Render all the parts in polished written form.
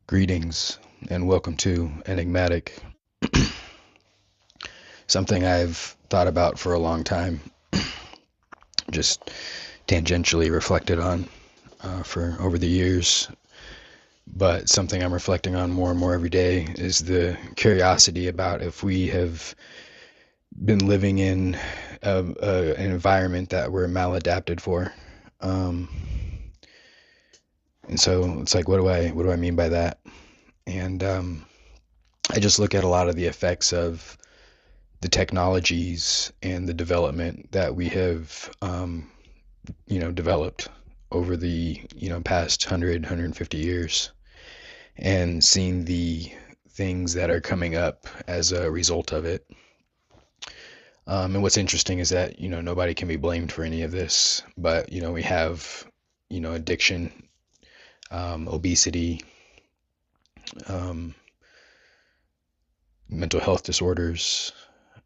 Greetings and welcome to Enigmatic, something I've thought about for a long time, just tangentially reflected on for over the years. But something I'm reflecting on more and more every day is the curiosity about if we have been living in an environment that we're maladapted for. Um, and so it's like, what do I mean by that? And I just look at a lot of the effects of the technologies and the development that we have, developed over the, past 150 years, and seeing the things that are coming up as a result of it. And what's interesting is that, nobody can be blamed for any of this, but, we have, addiction, obesity, um, mental health disorders,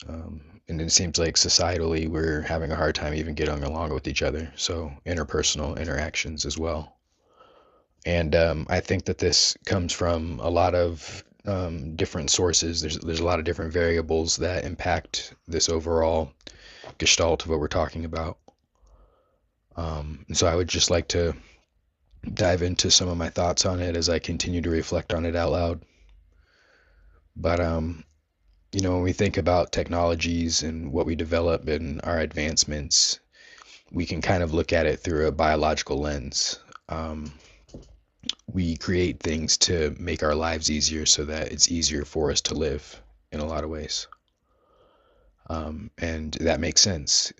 and it seems like societally we're having a hard time even getting along with each other. So interpersonal interactions as well. And I think that this comes from a lot of different sources. There's a lot of different variables that impact this overall gestalt of what we're talking about. And so I would just like to dive into some of my thoughts on it as I continue to reflect on it out loud. But when we think about technologies and what we develop and our advancements, we can kind of look at it through a biological lens. We create things to make our lives easier so that it's easier for us to live in a lot of ways. And that makes sense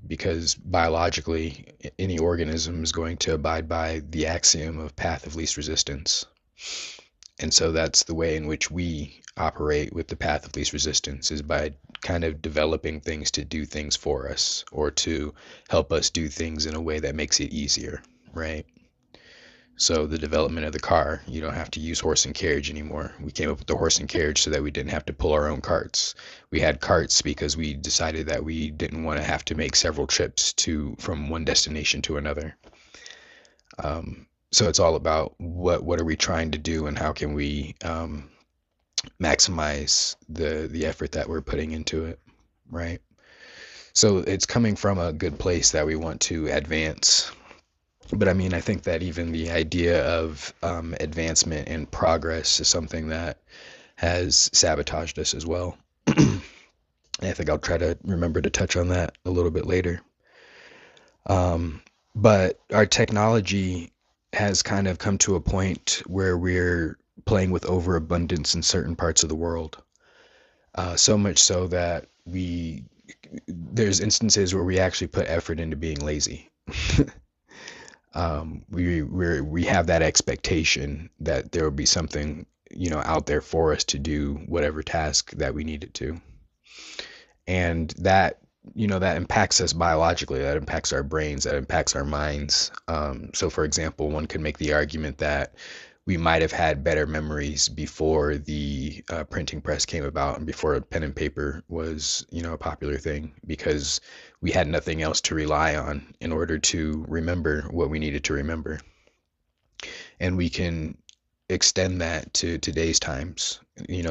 because biologically, any organism is going to abide by the axiom of path of least resistance. And so that's the way in which we operate with the path of least resistance, is by kind of developing things to do things for us or to help us do things in a way that makes it easier, right? So the development of the car, you don't have to use horse and carriage anymore. We came up with the horse and carriage so that we didn't have to pull our own carts. We had carts because we decided that we didn't want to have to make several trips from one destination to another. So it's all about what are we trying to do and how can we maximize the effort that we're putting into it, right? So it's coming from a good place that we want to advance. But I mean, I think that even the idea of advancement and progress is something that has sabotaged us as well. I think I'll try to remember to touch on that a little bit later. But our technology has kind of come to a point where we're playing with overabundance in certain parts of the world. So much so that there's instances where we actually put effort into being lazy. We have that expectation that there will be something, out there for us to do whatever task that we need it to. And that impacts us biologically, that impacts our brains, that impacts our minds. So for example, one could make the argument that we might have had better memories before the printing press came about and before pen and paper was, a popular thing, because we had nothing else to rely on in order to remember what we needed to remember. And we can extend that to today's times,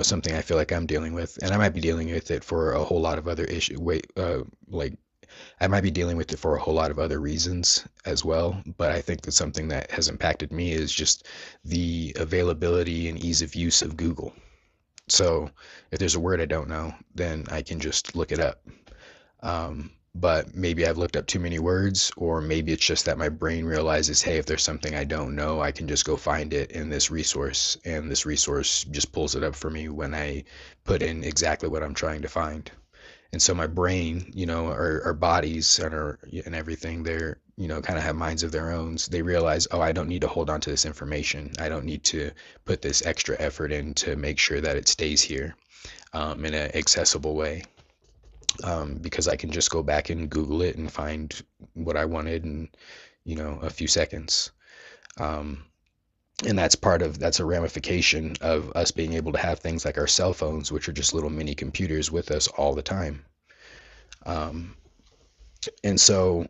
something I feel like I'm dealing with, and I might be dealing with it for a whole lot of other issues. I might be dealing with it for a whole lot of other reasons as well, but I think that something that has impacted me is just the availability and ease of use of Google. So if there's a word I don't know, then I can just look it up. But maybe I've looked up too many words, or maybe it's just that my brain realizes, hey, if there's something I don't know, I can just go find it in this resource, and this resource just pulls it up for me when I put in exactly what I'm trying to find. And so my brain, our bodies and everything, they're, kind of have minds of their own. So they realize, oh, I don't need to hold on to this information. I don't need to put this extra effort in to make sure that it stays here in an accessible way. Because I can just go back and Google it and find what I wanted in, a few seconds. And that's a ramification of us being able to have things like our cell phones, which are just little mini computers with us all the time. And so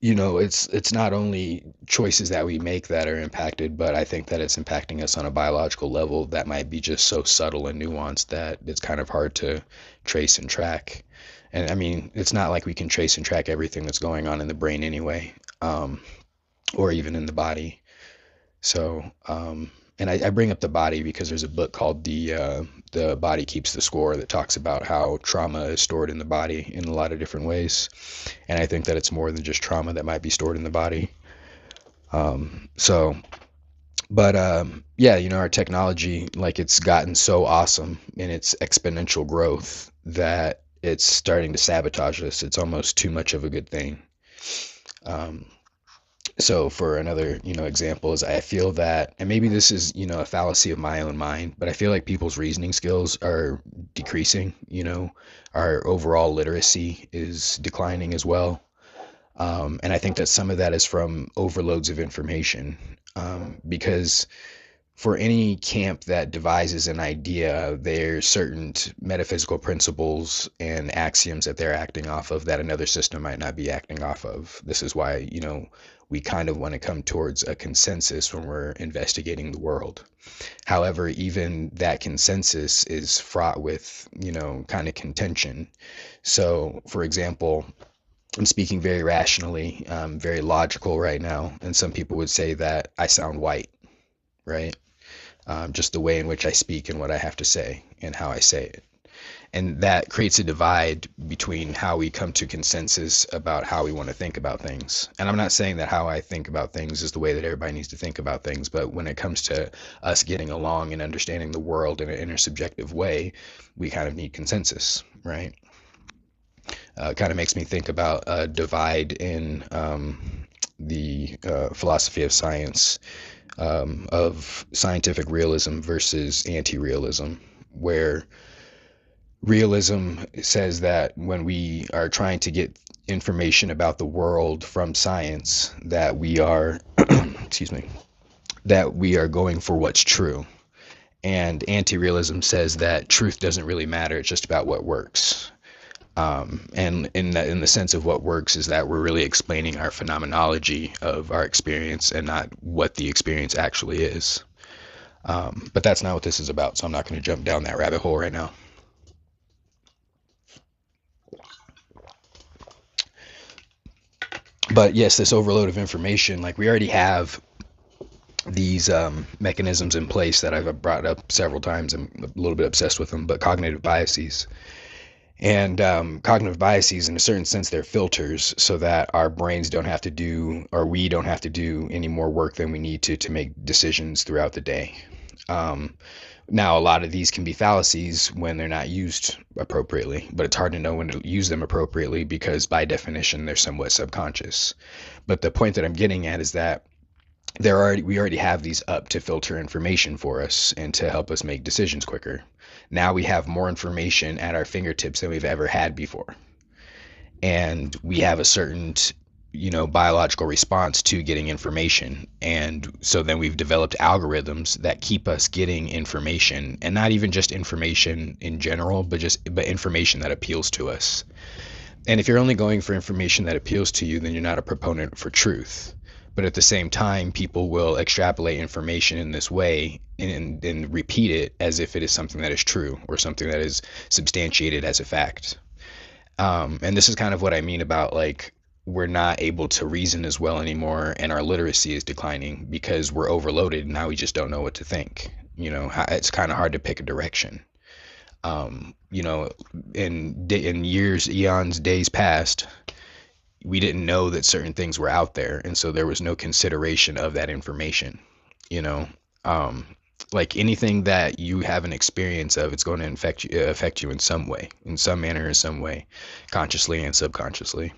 it's not only choices that we make that are impacted, but I think that it's impacting us on a biological level that might be just so subtle and nuanced that it's kind of hard to trace and track. And I mean, it's not like we can trace and track everything that's going on in the brain anyway, or even in the body. So, and I bring up the body because there's a book called The Body Keeps the Score that talks about how trauma is stored in the body in a lot of different ways. And I think that it's more than just trauma that might be stored in the body. So, but yeah, our technology, like it's gotten so awesome in its exponential growth that it's starting to sabotage us. It's almost too much of a good thing. Um, So for another, example is I feel that, and maybe this is, a fallacy of my own mind, but I feel like people's reasoning skills are decreasing, our overall literacy is declining as well. And I think that some of that is from overloads of information. Because for any camp that devises an idea, there's certain metaphysical principles and axioms that they're acting off of that another system might not be acting off of. This is why, we kind of want to come towards a consensus when we're investigating the world. However, even that consensus is fraught with, kind of contention. So, for example, I'm speaking very rationally, very logical right now, and some people would say that I sound white, right? Just the way in which I speak and what I have to say and how I say it. And that creates a divide between how we come to consensus about how we want to think about things. And I'm not saying that how I think about things is the way that everybody needs to think about things, but when it comes to us getting along and understanding the world in an intersubjective way, we kind of need consensus, right? Kind of makes me think about a divide in the philosophy of science, of scientific realism versus anti-realism, where realism says that when we are trying to get information about the world from science, that we are, excuse me, that we are going for what's true. And anti-realism says that truth doesn't really matter; it's just about what works. And in the sense of what works is that we're really explaining our phenomenology of our experience and not what the experience actually is. But that's not what this is about, so I'm not going to jump down that rabbit hole right now. But yes, this overload of information, like we already have these mechanisms in place that I've brought up several times. I'm a little bit obsessed with them, but cognitive biases. And cognitive biases, in a certain sense, they're filters so that our brains don't have to do, or we don't have to do any more work than we need to make decisions throughout the day. Um, Now, a lot of these can be fallacies when they're not used appropriately, but it's hard to know when to use them appropriately because, by definition, they're somewhat subconscious. But the point that I'm getting at is that we already have these up to filter information for us and to help us make decisions quicker. Now we have more information at our fingertips than we've ever had before, and we have a certain biological response to getting information. And so then we've developed algorithms that keep us getting information, and not even just information in general, but information that appeals to us. And if you're only going for information that appeals to you, then you're not a proponent for truth. But at the same time, people will extrapolate information in this way and repeat it as if it is something that is true or something that is substantiated as a fact. And this is kind of what I mean about, like, we're not able to reason as well anymore, and our literacy is declining because we're overloaded. And now we just don't know what to think. It's kind of hard to pick a direction. You know, in years, eons, days past, we didn't know that certain things were out there, and so there was no consideration of that information. You know, um, like anything that you have an experience of, it's going to affect you in some way, in some manner, in some way, consciously and subconsciously.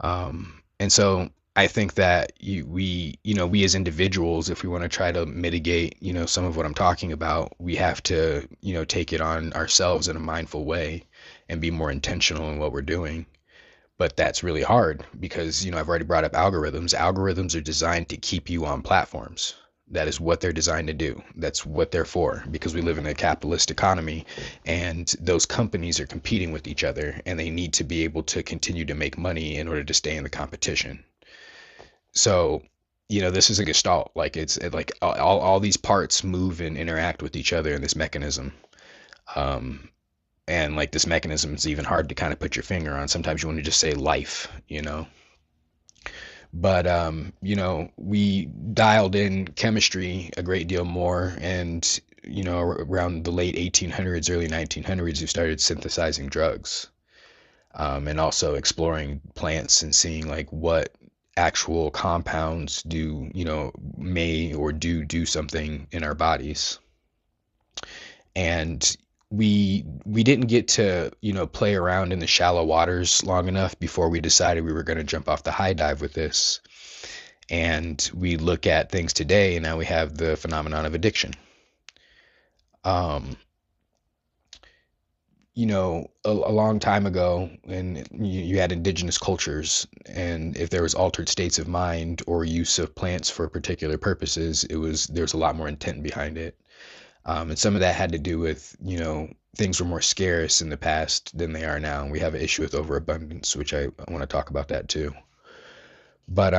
And so I think that we as individuals, if we want to try to mitigate, some of what I'm talking about, we have to, take it on ourselves in a mindful way and be more intentional in what we're doing. But that's really hard because, I've already brought up algorithms. Algorithms are designed to keep you on platforms. That is what they're designed to do. That's what they're for, because we live in a capitalist economy, and those companies are competing with each other, and they need to be able to continue to make money in order to stay in the competition. So, this is a gestalt. Like like all these parts move and interact with each other in this mechanism. Um, and like this mechanism is even hard to kind of put your finger on. Sometimes you want to just say life. But we dialed in chemistry a great deal more, and around the late 1800s, early 1900s, we started synthesizing drugs, and also exploring plants and seeing like what actual compounds may or do something in our bodies. And we didn't get to play around in the shallow waters long enough before we decided we were going to jump off the high dive with this. And we look at things today, and now we have the phenomenon of addiction. um a long time ago, and you had indigenous cultures, and if there was altered states of mind or use of plants for particular purposes, there's a lot more intent behind it. And some of that had to do with, things were more scarce in the past than they are now. We have an issue with overabundance, which I want to talk about that too. But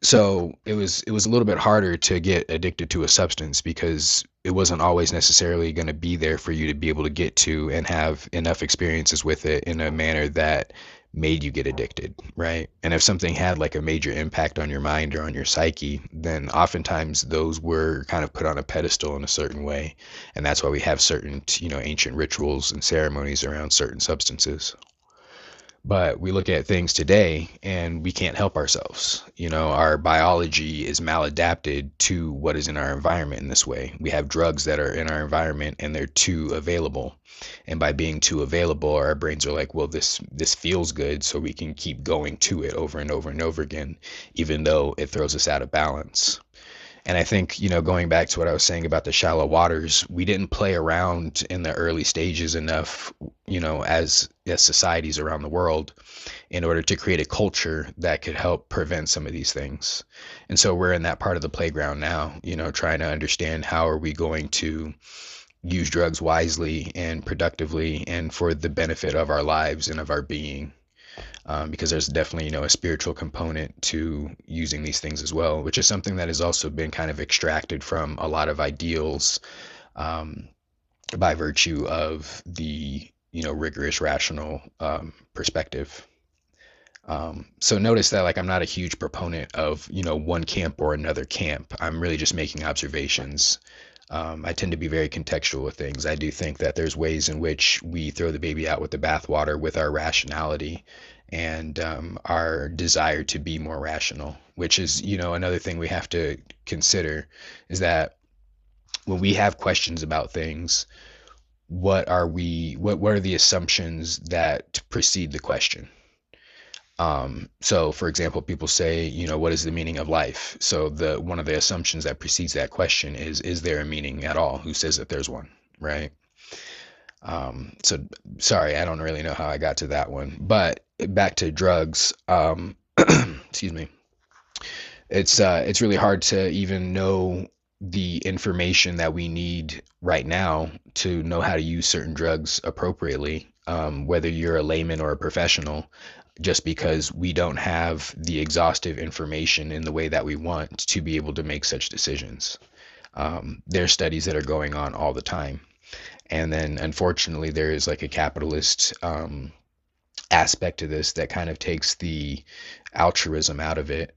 so it was a little bit harder to get addicted to a substance, because it wasn't always necessarily going to be there for you to be able to get to and have enough experiences with it in a manner that made you get addicted, right? And if something had like a major impact on your mind or on your psyche, then oftentimes those were kind of put on a pedestal in a certain way. And that's why we have certain ancient rituals and ceremonies around certain substances. But we look at things today and we can't help ourselves. Our biology is maladapted to what is in our environment in this way. We have drugs that are in our environment and they're too available. And by being too available, our brains are like, well, this feels good, so we can keep going to it over and over and over again, even though it throws us out of balance. And I think, going back to what I was saying about the shallow waters, we didn't play around in the early stages enough, as societies around the world, in order to create a culture that could help prevent some of these things. And so we're in that part of the playground now, trying to understand how are we going to use drugs wisely and productively and for the benefit of our lives and of our being. Because there's definitely, a spiritual component to using these things as well, which is something that has also been kind of extracted from a lot of ideals, by virtue of the, rigorous rational perspective. So notice that like I'm not a huge proponent of, one camp or another camp. I'm really just making observations. I tend to be very contextual with things. I do think that there's ways in which we throw the baby out with the bathwater with our rationality and our desire to be more rational, which is, another thing we have to consider, is that when we have questions about things, what are the assumptions that precede the question? So for example, people say, what is the meaning of life? So one of the assumptions that precedes that question is there a meaning at all? Who says that there's one, right? So sorry, I don't really know how I got to that one, but back to drugs. Excuse me. It's really hard to even know the information that we need right now to know how to use certain drugs appropriately, whether you're a layman or a professional, just because we don't have the exhaustive information in the way that we want to be able to make such decisions. There's studies that are going on all the time. And then unfortunately, there is like a capitalist aspect to this that kind of takes the altruism out of it,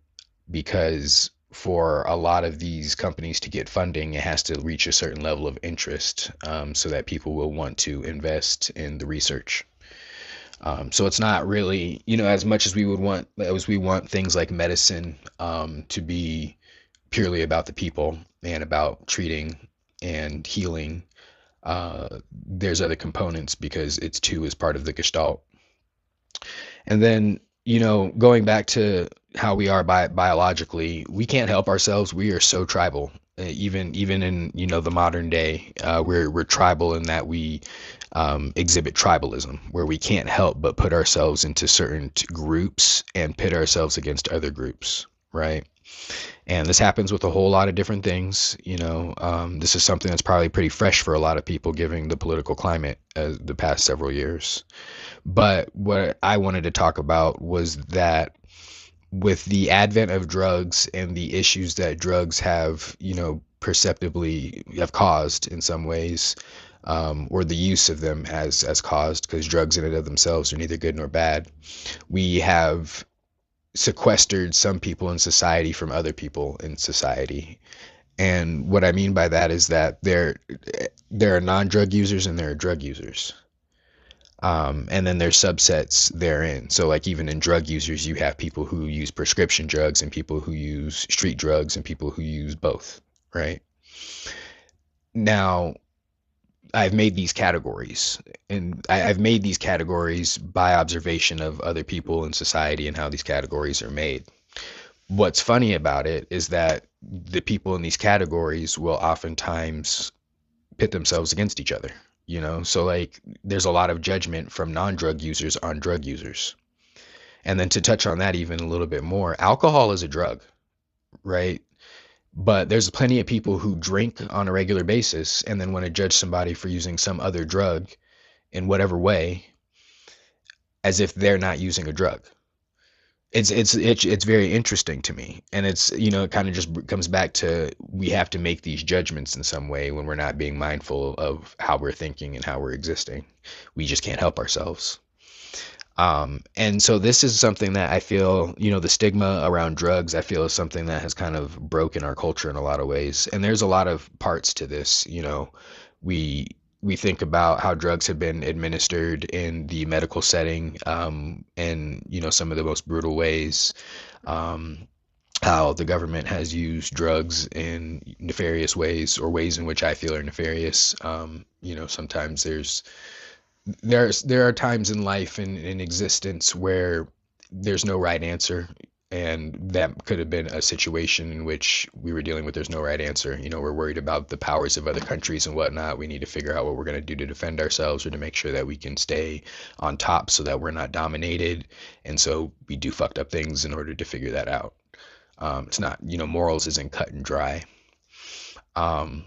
because for a lot of these companies to get funding, it has to reach a certain level of interest, so that people will want to invest in the research. So it's not really, as much as we want things like medicine to be purely about the people and about treating and healing. There's other components, because it's too is part of the gestalt. And then, going back to how we are biologically, we can't help ourselves. We are so tribal. Even in the modern day, we're tribal in that we exhibit tribalism, where we can't help but put ourselves into certain groups and pit ourselves against other groups, right? And this happens with a whole lot of different things. This is something that's probably pretty fresh for a lot of people, given the political climate the past several years. But what I wanted to talk about was that with the advent of drugs and the issues that drugs have, perceptibly have caused in some ways, or the use of them has caused, because drugs in and of themselves are neither good nor bad. We have sequestered some people in society from other people in society. And what I mean by that is that there are non-drug users and there are drug users. And then there's subsets therein. So like even in drug users, you have people who use prescription drugs and people who use street drugs and people who use both, right? Now, I've made these categories, and I've made these categories by observation of other people in society and how these categories are made. What's funny about it is that the people in these categories will oftentimes pit themselves against each other. So like there's a lot of judgment from non-drug users on drug users. And then to touch on that even a little bit more, alcohol is a drug, right? But there's plenty of people who drink on a regular basis and then want to judge somebody for using some other drug in whatever way, as if they're not using a drug. It's very interesting to me, and it's, it kind of just comes back to, we have to make these judgments in some way when we're not being mindful of how we're thinking and how we're existing. We just can't help ourselves. And so this is something that I feel, the stigma around drugs, I feel, is something that has kind of broken our culture in a lot of ways. And there's a lot of parts to this. We we think about how drugs have been administered in the medical setting, and some of the most brutal ways. Um, how the government has used drugs in nefarious ways, or ways in which I feel are nefarious. Sometimes there are times in life and in existence where there's no right answer, and that could have been a situation in which we were dealing with there's no right answer. We're worried about the powers of other countries and whatnot. We need to figure out what we're going to do to defend ourselves, or to make sure that we can stay on top so that we're not dominated. And so we do fucked up things in order to figure that out. It's not, morals isn't cut and dry. Um,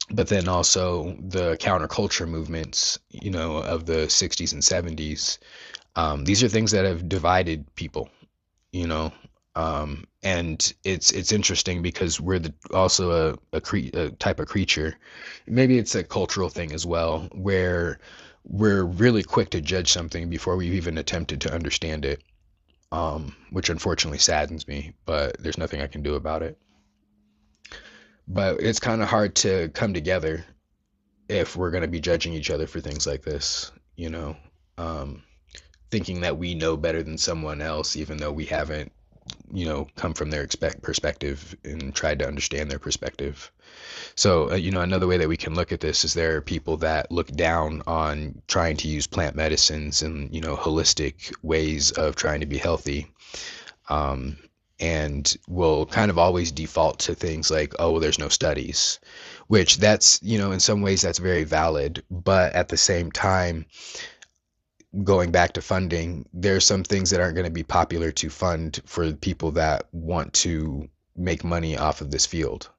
but then also the counterculture movements, of the 60s and 70s. These are things that have divided people, you know. And it's interesting because we're also a type of creature. Maybe it's a cultural thing as well, where we're really quick to judge something before we've even attempted to understand it, which unfortunately saddens me, but there's nothing I can do about it. But it's kind of hard to come together if we're going to be judging each other for things like this, um, thinking that we know better than someone else, even though we haven't, come from their perspective and tried to understand their perspective. So, another way that we can look at this is there are people that look down on trying to use plant medicines and, holistic ways of trying to be healthy. Um, and will kind of always default to things like, oh, well, there's no studies, which that's, in some ways that's very valid. But at the same time, going back to funding, there's some things that aren't going to be popular to fund for people that want to make money off of this field.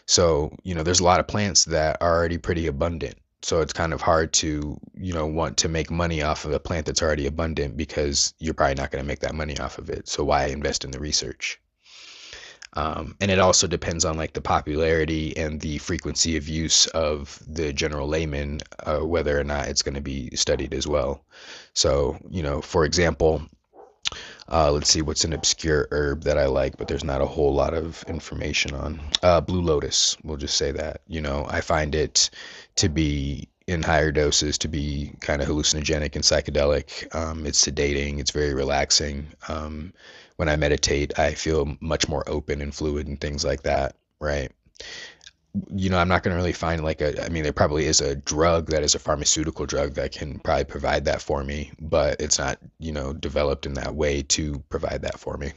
So, there's a lot of plants that are already pretty abundant. So it's kind of hard to, want to make money off of a plant that's already abundant, because you're probably not going to make that money off of it. So why invest in the research? And it also depends on like the popularity and the frequency of use of the general layman, whether or not it's going to be studied as well. So, for example, let's see, what's an obscure herb that I like, but there's not a whole lot of information on. Blue lotus, we'll just say that. I find it to be in higher doses to be kind of hallucinogenic and psychedelic. It's sedating. It's very relaxing. When I meditate, I feel much more open and fluid and things like that, right? I'm not going to really find like I mean, there probably is a drug that is a pharmaceutical drug that can probably provide that for me, but it's not, developed in that way to provide that for me.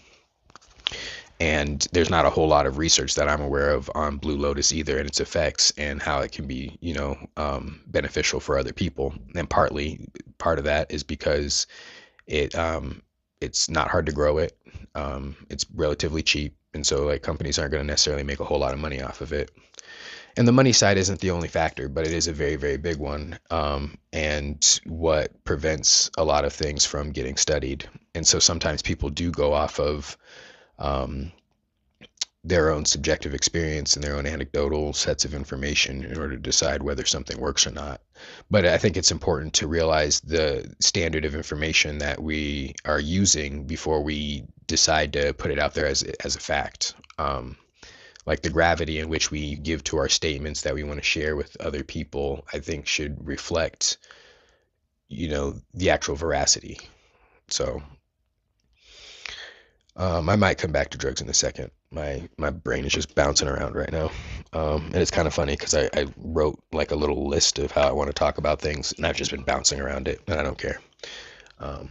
And there's not a whole lot of research that I'm aware of on Blue Lotus either, and its effects and how it can be, beneficial for other people. And part of that is because it, it's not hard to grow it. It's relatively cheap. And so like companies aren't going to necessarily make a whole lot of money off of it. And the money side isn't the only factor, but it is a very, very big one. And what prevents a lot of things from getting studied. And so sometimes people do go off of um, their own subjective experience and their own anecdotal sets of information in order to decide whether something works or not. But I think it's important to realize the standard of information that we are using before we decide to put it out there as a fact. Like the gravity in which we give to our statements that we want to share with other people, I think should reflect, the actual veracity. So I might come back to drugs in a second. My brain is just bouncing around right now, and it's kind of funny because I wrote like a little list of how I want to talk about things, and I've just been bouncing around it, and I don't care. Um,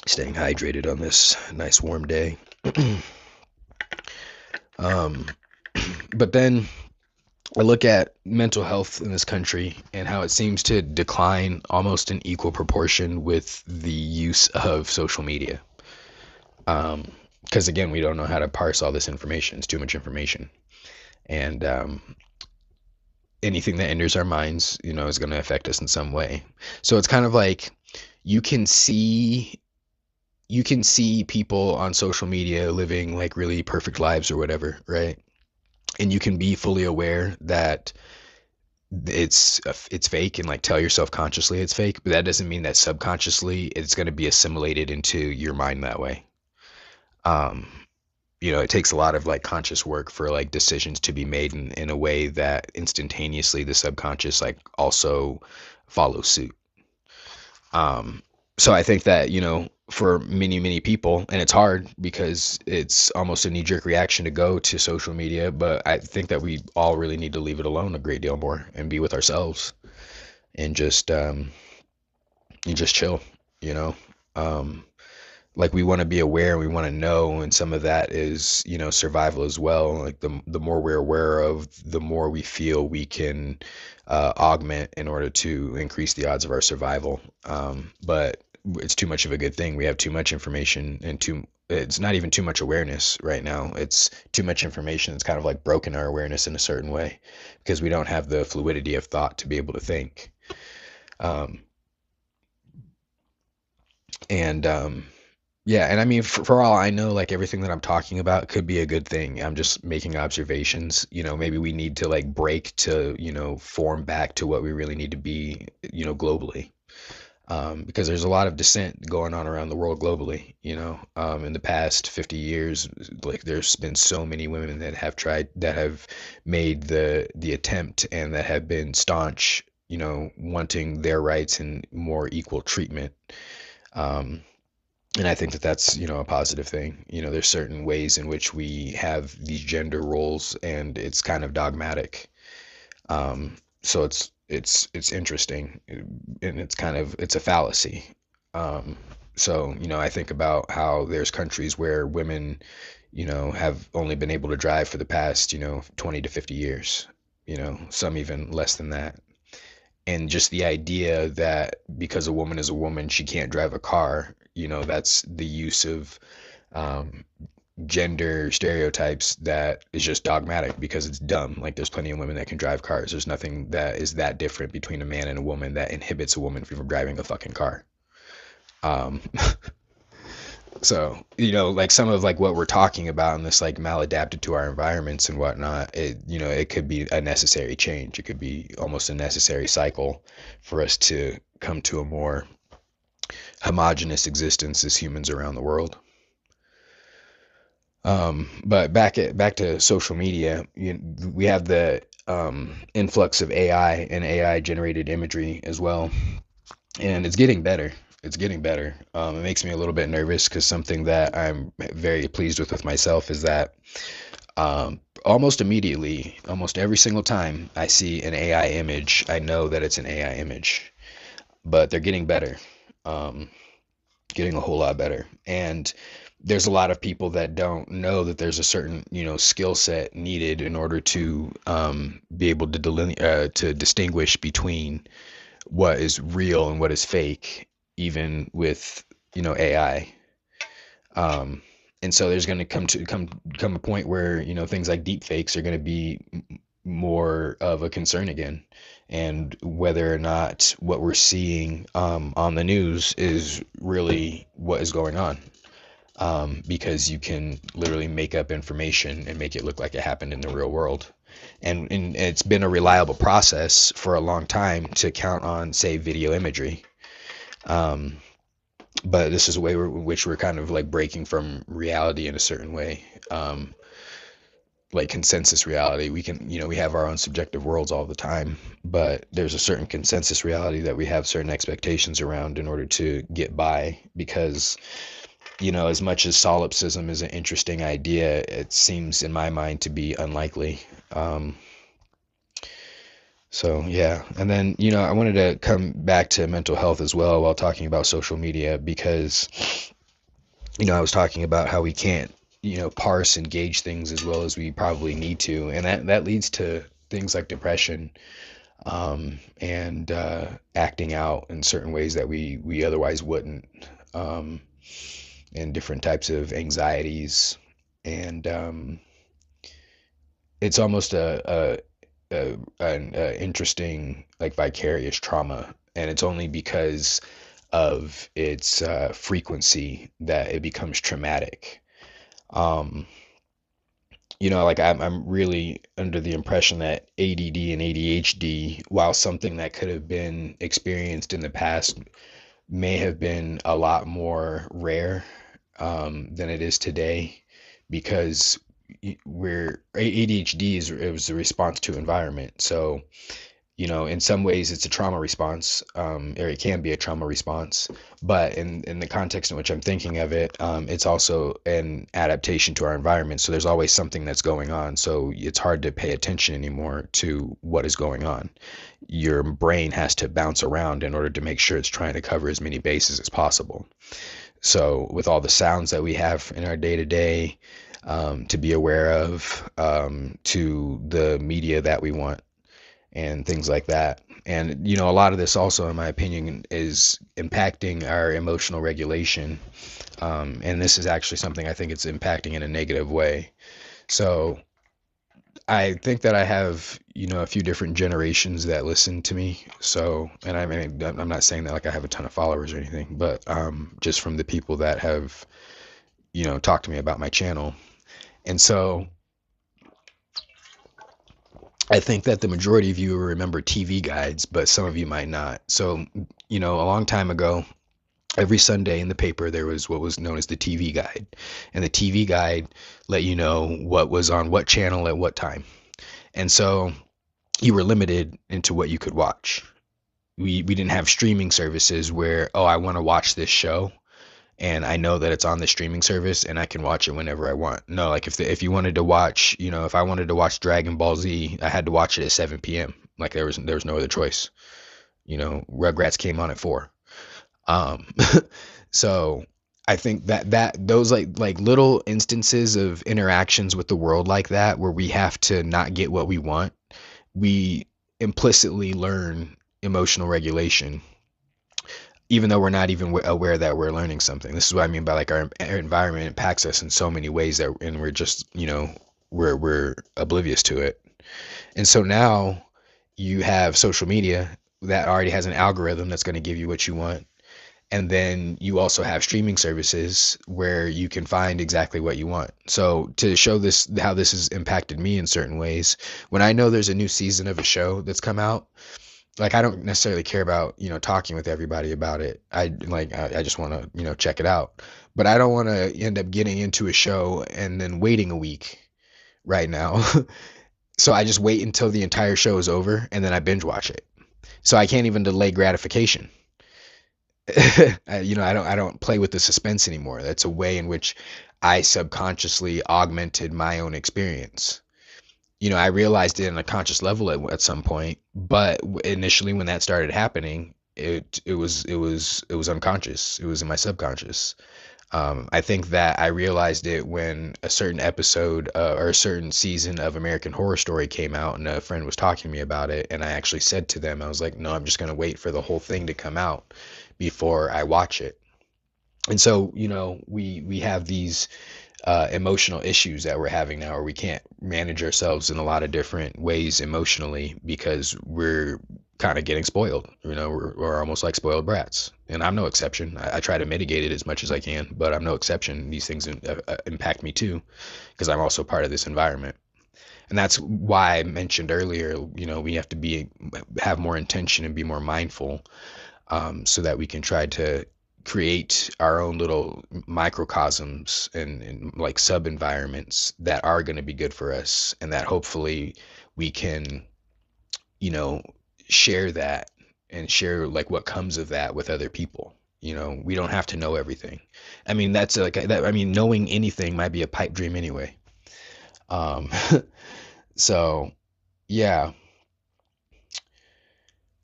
Staying hydrated on this nice warm day. um, but then I look at mental health in this country and how it seems to decline almost in equal proportion with the use of social media. Because again, we don't know how to parse all this information. It's too much information. And anything that enters our minds, is going to affect us in some way. So it's kind of like you can see people on social media living like really perfect lives or whatever, right? And you can be fully aware that it's fake and like tell yourself consciously it's fake, but that doesn't mean that subconsciously it's going to be assimilated into your mind that way. Um, it takes a lot of like conscious work for like decisions to be made in a way that instantaneously the subconscious like also follows suit. Um, so I think that, for many, many people, and it's hard because it's almost a knee jerk reaction to go to social media, but I think that we all really need to leave it alone a great deal more and be with ourselves and just chill, you know? Um, like we want to be aware, we want to know, and some of that is, survival as well. Like the more we're aware of, the more we feel we can augment in order to increase the odds of our survival. But it's too much of a good thing. We have too much information and it's not even too much awareness right now. It's too much information. It's kind of like broken our awareness in a certain way because we don't have the fluidity of thought to be able to think. Um, and Yeah, and I mean, for all I know, like everything that I'm talking about could be a good thing. I'm just making observations. Maybe we need to like break to, form back to what we really need to be, globally. Because there's a lot of dissent going on around the world globally. In the past 50 years, like there's been so many women that have made the attempt and that have been staunch, wanting their rights and more equal treatment. Um, and I think that that's, a positive thing. There's certain ways in which we have these gender roles and it's kind of dogmatic. So it's interesting and it's a fallacy. So, I think about how there's countries where women, have only been able to drive for the past, 20 to 50 years, some even less than that. And just the idea that because a woman is a woman, she can't drive a car, that's the use of um, gender stereotypes that is just dogmatic because it's dumb. Like there's plenty of women that can drive cars. There's nothing that is that different between a man and a woman that inhibits a woman from driving a fucking car. Um, so, like some of like what we're talking about in this like maladapted to our environments and whatnot, it could be a necessary change. It could be almost a necessary cycle for us to come to a more homogenous existence as humans around the world. But back to social media, we have the influx of AI and AI generated imagery as well, and it's getting better. It's getting better. It makes me a little bit nervous because something that I'm very pleased with myself is that almost immediately, almost every single time I see an AI image, I know that it's an AI image. But they're getting better, getting a whole lot better. And there's a lot of people that don't know that there's a certain, skill set needed in order to be able to to distinguish between what is real and what is fake, even with, AI. Um, and so there's going to come a point where, things like deep fakes are going to be more of a concern again. And whether or not what we're seeing on the news is really what is going on. Because you can literally make up information and make it look like it happened in the real world. And it's been a reliable process for a long time to count on, say, video imagery. Um, but this is a way in which we're kind of like breaking from reality in a certain way. Like consensus reality, we have our own subjective worlds all the time, but there's a certain consensus reality that we have certain expectations around in order to get by. Because as much as solipsism is an interesting idea, it seems in my mind to be unlikely. Um, so yeah, and then I wanted to come back to mental health as well while talking about social media, because I was talking about how we can't parse and gauge things as well as we probably need to, and that leads to things like depression, and acting out in certain ways that we otherwise wouldn't, and different types of anxieties. And it's almost an interesting, like, vicarious trauma, and it's only because of its frequency that it becomes traumatic. um like, I'm really under the impression that ADD and ADHD, while something that could have been experienced in the past, may have been a lot more rare than it is today. Because we're ADHD is it was a response to environment. So in some ways it's a trauma response, or it can be a trauma response. But in the context in which I'm thinking of it, it's also an adaptation to our environment. So there's always something that's going on. So it's hard to pay attention anymore to what is going on. Your brain has to bounce around in order to make sure it's trying to cover as many bases as possible. So with all the sounds that we have in our day to day, to be aware of, to the media that we want, and things like that. And a lot of this also, in my opinion, is impacting our emotional regulation. And this is actually something I think it's impacting in a negative way. So I think that I have, a few different generations that listen to me. So, and I mean, I'm not saying that like I have a ton of followers or anything, but just from the people that have, talked to me about my channel. And so I think that the majority of you remember TV guides, but some of you might not. So, a long time ago, every Sunday in the paper, there was what was known as the TV guide. And the TV guide let you know what was on what channel at what time. And so you were limited into what you could watch. We didn't have streaming services where, oh, I want to watch this show and I know that it's on the streaming service and I can watch it whenever I want. No, like if you wanted to watch, if I wanted to watch Dragon Ball Z, I had to watch it at 7 p.m. Like there was no other choice. Rugrats came on at 4. Um, so I think that those like little instances of interactions with the world like that, where we have to not get what we want, we implicitly learn emotional regulation, even though we're not even aware that we're learning something. This is what I mean by, like, our environment impacts us in so many ways that, and we're just, we're oblivious to it. And so now you have social media that already has an algorithm that's going to give you what you want. And then you also have streaming services where you can find exactly what you want. So to show this, how this has impacted me in certain ways, when I know there's a new season of a show that's come out, like, I don't necessarily care about, talking with everybody about it. I just want to, check it out. But I don't want to end up getting into a show and then waiting a week right now. So I just wait until the entire show is over and then I binge watch it. So I can't even delay gratification. I don't play with the suspense anymore. That's a way in which I subconsciously augmented my own experience. I realized it on a conscious level at some point, but initially when that started happening, it was unconscious. It was in my subconscious. I think that I realized it when a certain episode, or a certain season of American Horror Story came out, and a friend was talking to me about it, and I actually said to them, I was like, no, I'm just going to wait for the whole thing to come out before I watch it. And so, we have these emotional issues that we're having now, or we can't manage ourselves in a lot of different ways emotionally because we're kind of getting spoiled. We're almost like spoiled brats, and I'm no exception. I try to mitigate it as much as I can, but I'm no exception. These things impact me too, because I'm also part of this environment. And that's why I mentioned earlier, we have to have more intention and be more mindful, so that we can try to create our own little microcosms and like sub environments that are going to be good for us, and that hopefully we can, you know, share that and share like what comes of that with other people. We don't have to know everything. I mean, that's like that. I mean, knowing anything might be a pipe dream anyway. Um, so yeah,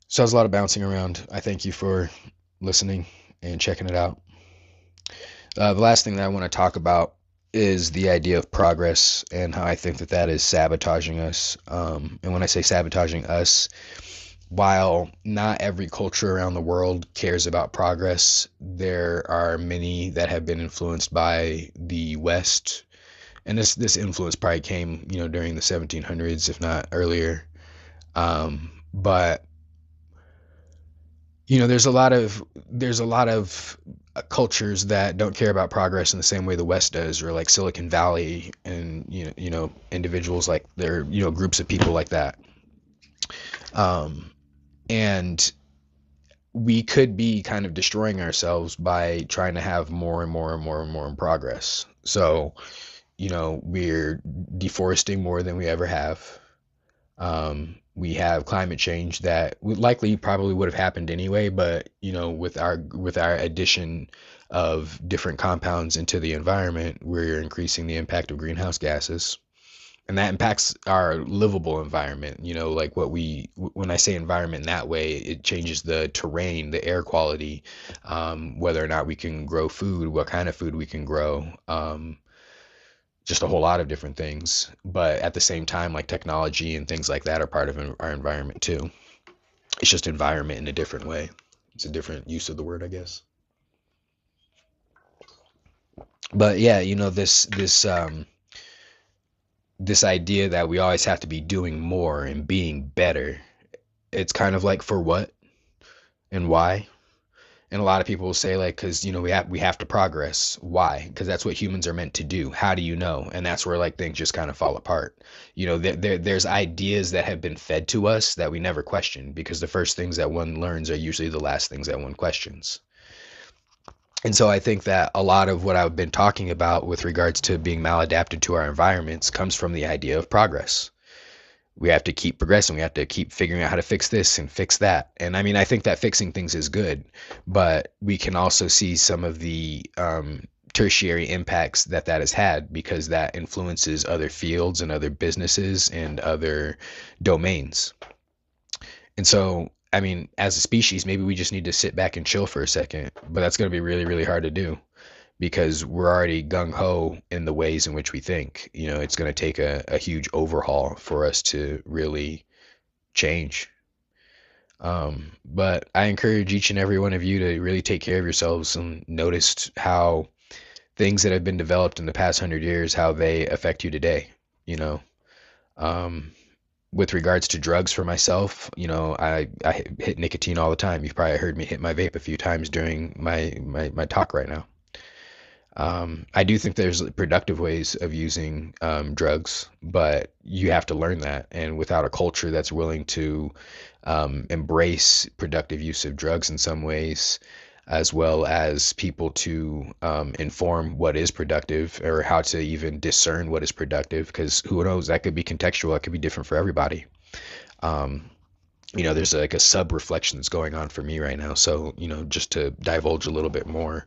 so there's a lot of bouncing around. I thank you for listening and checking it out. The last thing that I want to talk about is the idea of progress and how I think that that is sabotaging us. And when I say sabotaging us, while not every culture around the world cares about progress, there are many that have been influenced by the West. And this influence probably came, during the 1700s, if not earlier. But there's a lot of cultures that don't care about progress in the same way the West does, or like Silicon Valley, and individuals like there, groups of people like that. Um, and we could be kind of destroying ourselves by trying to have more and more and more and more in progress. So, we're deforesting more than we ever have. We have climate change that would likely probably would have happened anyway, but with our addition of different compounds into the environment, we're increasing the impact of greenhouse gases, and that impacts our livable environment. Like when I say environment that way, it changes the terrain, the air quality, whether or not we can grow food, what kind of food we can grow. Just a whole lot of different things. But at the same time, like technology and things like that are part of our environment too. It's just environment in a different way. It's a different use of the word, I guess. But yeah, this idea that we always have to be doing more and being better. It's kind of like, for what and why? And a lot of people will say, like, because we have to progress. Why? Because that's what humans are meant to do. How do you know? And that's where like things just kind of fall apart. There's ideas that have been fed to us that we never question, because the first things that one learns are usually the last things that one questions. And so I think that a lot of what I've been talking about with regards to being maladapted to our environments comes from the idea of progress. We have to keep progressing. We have to keep figuring out how to fix this and fix that. And I mean, I think that fixing things is good, but we can also see some of the tertiary impacts that that has had, because that influences other fields and other businesses and other domains. And so, I mean, as a species, maybe we just need to sit back and chill for a second, but that's going to be really, really hard to do, because we're already gung ho in the ways in which we think. It's going to take a huge overhaul for us to really change. But I encourage each and every one of you to really take care of yourselves and notice how things that have been developed in the past 100 years, how they affect you today. You know, um, with regards to drugs for myself, I hit nicotine all the time. You've probably heard me hit my vape a few times during my talk right now. I do think there's productive ways of using drugs, but you have to learn that. And without a culture that's willing to embrace productive use of drugs in some ways, as well as people to inform what is productive, or how to even discern what is productive, because who knows, that could be contextual, that could be different for everybody. Um, there's like a sub reflection that's going on for me right now. So, just to divulge a little bit more,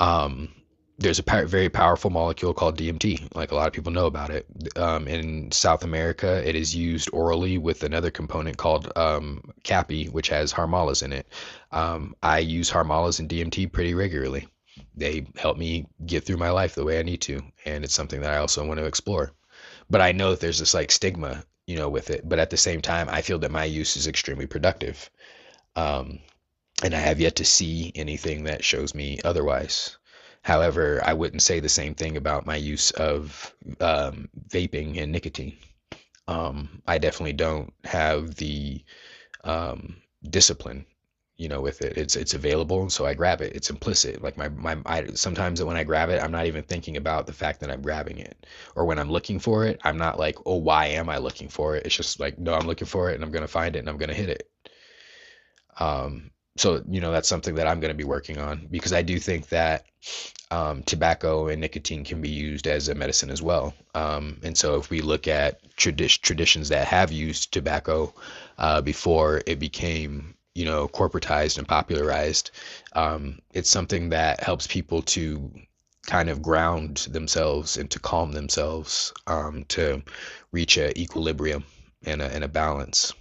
um, there's a very powerful molecule called DMT. Like, a lot of people know about it. In South America, it is used orally with another component called cappy, which has harmalas in it. I use harmalas and DMT pretty regularly. They help me get through my life the way I need to, and it's something that I also want to explore. But I know that there's this like stigma, with it. But at the same time, I feel that my use is extremely productive. Um, and I have yet to see anything that shows me otherwise. However, I wouldn't say the same thing about my use of vaping and nicotine. I definitely don't have the discipline, with it. It's available, so I grab it. It's implicit. Like sometimes when I grab it, I'm not even thinking about the fact that I'm grabbing it. Or when I'm looking for it, I'm not like, oh, why am I looking for it? It's just like, no, I'm looking for it and I'm gonna find it and I'm gonna hit it. So that's something that I'm gonna be working on because I do think that tobacco and nicotine can be used as a medicine as well. And so if we look at traditions that have used tobacco before it became, corporatized and popularized, it's something that helps people to kind of ground themselves and to calm themselves, to reach a equilibrium and a balance.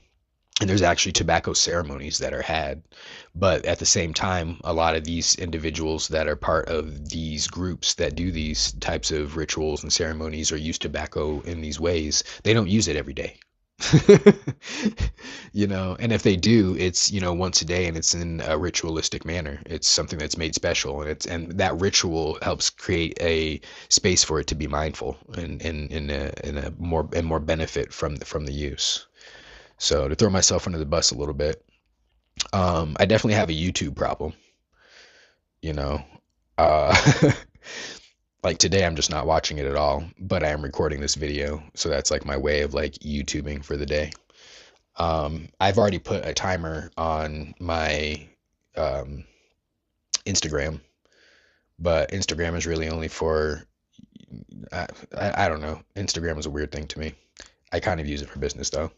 And there's actually tobacco ceremonies that are had, but at the same time, a lot of these individuals that are part of these groups that do these types of rituals and ceremonies or use tobacco in these ways, they don't use it every day. And if they do, it's, once a day and it's in a ritualistic manner. It's something that's made special, and that ritual helps create a space for it to be mindful and in a more benefit from the use. So to throw myself under the bus a little bit, I definitely have a YouTube problem, you know. Uh, like today, I'm just not watching it at all, but I am recording this video, so that's like my way of like YouTubing for the day. I've already put a timer on my um, Instagram, but Instagram is really only for I don't know. Instagram is a weird thing to me. I kind of use it for business though.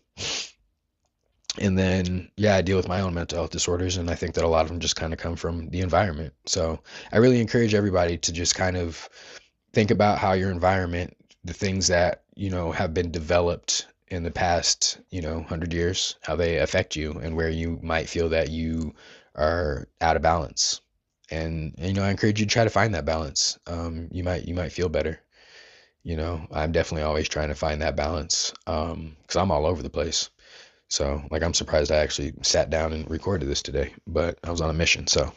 And then, yeah, I deal with my own mental health disorders, and I think that a lot of them just kind of come from the environment. So I really encourage everybody to just kind of think about how your environment, the things that, have been developed in the past, 100 years, how they affect you and where you might feel that you are out of balance. And I encourage you to try to find that balance. You might feel better. I'm definitely always trying to find that balance, because I'm all over the place. So, like, I'm surprised I actually sat down and recorded this today, but I was on a mission. So,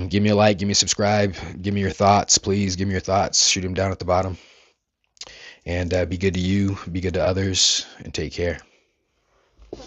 give me a like, give me a subscribe, give me your thoughts, please. Give me your thoughts. Shoot them down at the bottom. And be good to you, be good to others, and take care.